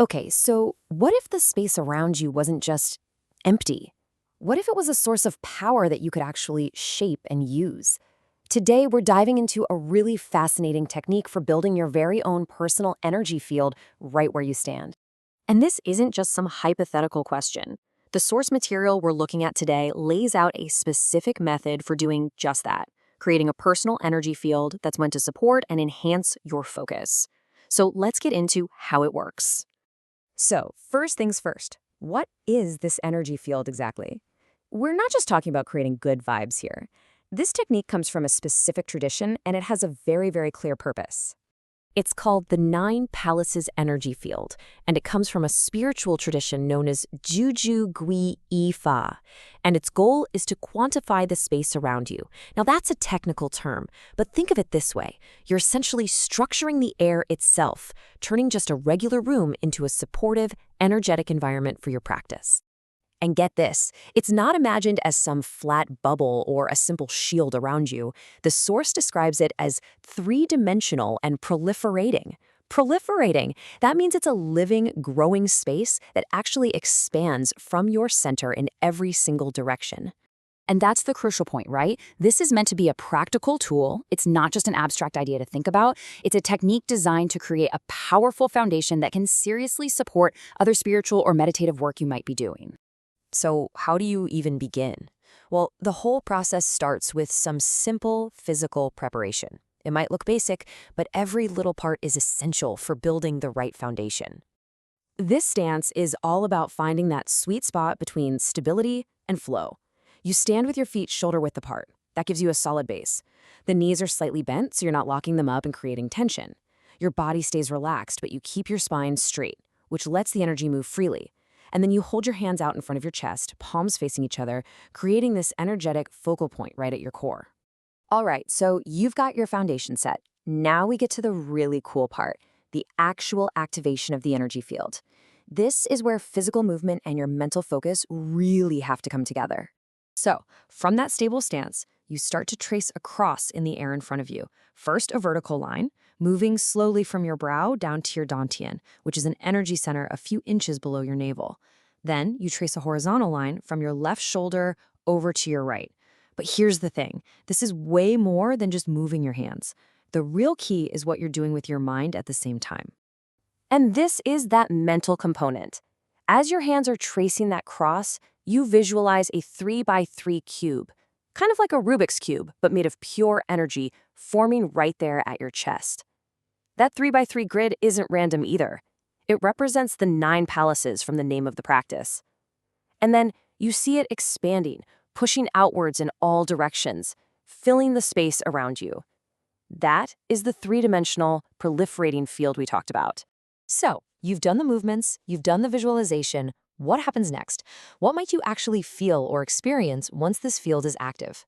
Okay, so what if the space around you wasn't just empty? What if it was a source of power that you could actually shape and use? Today, we're diving into a really fascinating technique for building your very own personal energy field right where you stand. And this isn't just some hypothetical question. The source material we're looking at today lays out a specific method for doing just that, creating a personal energy field that's meant to support and enhance your focus. So let's get into how it works. So, first things first, what is this energy field exactly? We're not just talking about creating good vibes here. This technique comes from a specific tradition and it has a very clear purpose. It's called the Nine Palaces Energy Field, and it comes from a spiritual tradition known as Juju Gui Ifa, and its goal is to quantify the space around you. Now that's a technical term, but think of it this way. You're essentially structuring the air itself, turning just a regular room into a supportive, energetic environment for your practice. And get this, it's not imagined as some flat bubble or a simple shield around you. The source describes it as three-dimensional and proliferating. Proliferating, that means it's a living, growing space that actually expands from your center in every single direction. And that's the crucial point, right? This is meant to be a practical tool. It's not just an abstract idea to think about. It's a technique designed to create a powerful foundation that can seriously support other spiritual or meditative work you might be doing. So how do you even begin? Well, the whole process starts with some simple physical preparation. It might look basic, but every little part is essential for building the right foundation. This stance is all about finding that sweet spot between stability and flow. You stand with your feet shoulder-width apart. That gives you a solid base. The knees are slightly bent, so you're not locking them up and creating tension. Your body stays relaxed, but you keep your spine straight, which lets the energy move freely. And then you hold your hands out in front of your chest, palms facing each other, creating this energetic focal point right at your core. All right, so you've got your foundation set. Now we get to the really cool part, the actual activation of the energy field. This is where physical movement and your mental focus really have to come together. So, from that stable stance, you start to trace a cross in the air in front of you. First, a vertical line, moving slowly from your brow down to your dantian, which is an energy center a few inches below your navel. Then, you trace a horizontal line from your left shoulder over to your right. But here's the thing. This is way more than just moving your hands. The real key is what you're doing with your mind at the same time. And this is that mental component. As your hands are tracing that cross, you visualize a 3x3 cube, kind of like a Rubik's Cube, but made of pure energy, forming right there at your chest. That 3x3 grid isn't random either. It represents the 9 palaces from the name of the practice. And then you see it expanding, pushing outwards in all directions, filling the space around you. That is the three-dimensional proliferating field we talked about. So, you've done the movements, you've done the visualization. What happens next? What might you actually feel or experience once this field is active?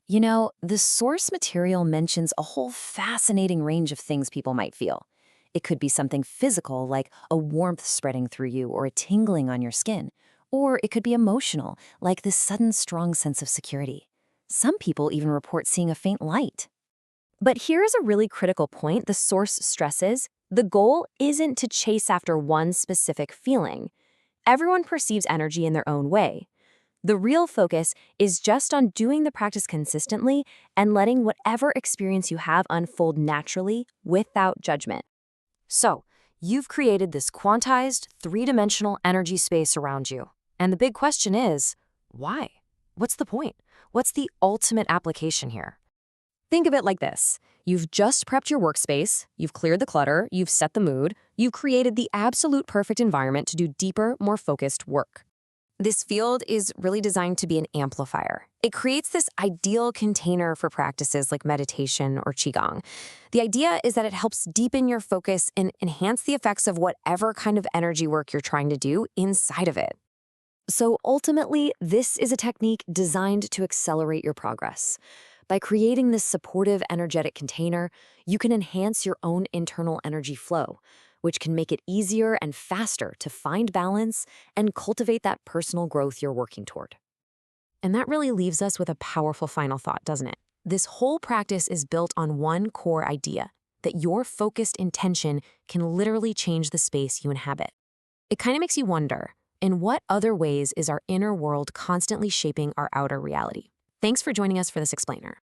You know, the source material mentions a whole fascinating range of things people might feel. It could be something physical, like a warmth spreading through you or a tingling on your skin. Or it could be emotional, like this sudden strong sense of security. Some people even report seeing a faint light. But here's a really critical point the source stresses. The goal isn't to chase after one specific feeling. Everyone perceives energy in their own way. The real focus is just on doing the practice consistently and letting whatever experience you have unfold naturally without judgment. So, you've created this quantized, three-dimensional energy space around you. And the big question is, why? What's the point? What's the ultimate application here? Think of it like this. You've just prepped your workspace, you've cleared the clutter, you've set the mood, you've created the absolute perfect environment to do deeper, more focused work. This field is really designed to be an amplifier. It creates this ideal container for practices like meditation or Qigong. The idea is that it helps deepen your focus and enhance the effects of whatever kind of energy work you're trying to do inside of it. So ultimately, this is a technique designed to accelerate your progress. By creating this supportive, energetic container, you can enhance your own internal energy flow, which can make it easier and faster to find balance and cultivate that personal growth you're working toward. And that really leaves us with a powerful final thought, doesn't it? This whole practice is built on one core idea, that your focused intention can literally change the space you inhabit. It kind of makes you wonder, in what other ways is our inner world constantly shaping our outer reality? Thanks for joining us for this explainer.